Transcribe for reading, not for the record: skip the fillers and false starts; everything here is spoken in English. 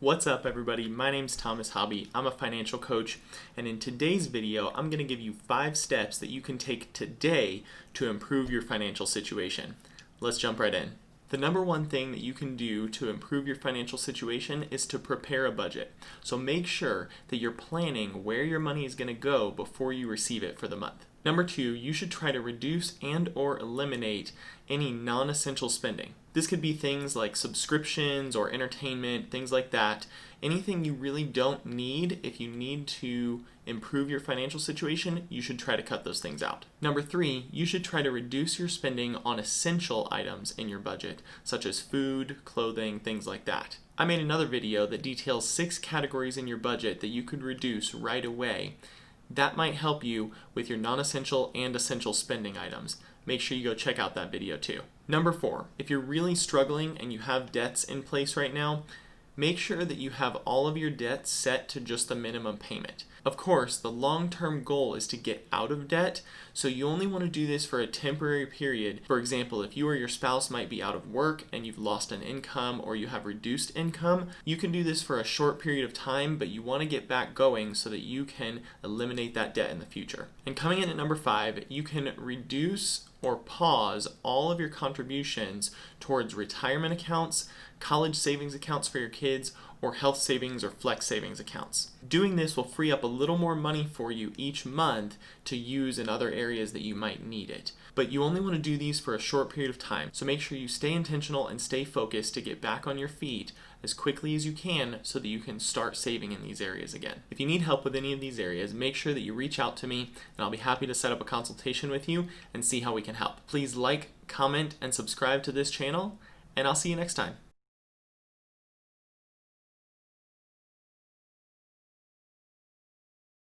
What's up, everybody? My name's Thomas Hobby. I'm a financial coach, and in today's video, I'm going to give you 5 steps that you can take today to improve your financial situation. Let's jump right in. The number one thing that you can do to improve your financial situation is to prepare a budget. So make sure that you're planning where your money is going to go before you receive it for the month. Number 2, you should try to reduce and or eliminate any non-essential spending. This could be things like subscriptions or entertainment, things like that. Anything you really don't need. If you need to improve your financial situation, you should try to cut those things out. Number 3, you should try to reduce your spending on essential items in your budget, such as food, clothing, things like that. I made another video that details 6 categories in your budget that you could reduce right away. That might help you with your non-essential and essential spending items. Make sure you go check out that video too. Number 4, if you're really struggling and you have debts in place right now, make sure that you have all of your debts set to just the minimum payment. Of course, the long-term goal is to get out of debt, so you only want to do this for a temporary period. For example, if you or your spouse might be out of work and you've lost an income or you have reduced income, you can do this for a short period of time, but you want to get back going so that you can eliminate that debt in the future. And coming in at number 5, you can reduce or pause all of your contributions towards retirement accounts, college savings accounts for your kids, or health savings or flex savings accounts. Doing this will free up a little more money for you each month to use in other areas that you might need it. But you only want to do these for a short period of time, so make sure you stay intentional and stay focused to get back on your feet as quickly as you can so that you can start saving in these areas again. If you need help with any of these areas, make sure that you reach out to me and I'll be happy to set up a consultation with you and see how we can help. Please like, comment, and subscribe to this channel, and I'll see you next time.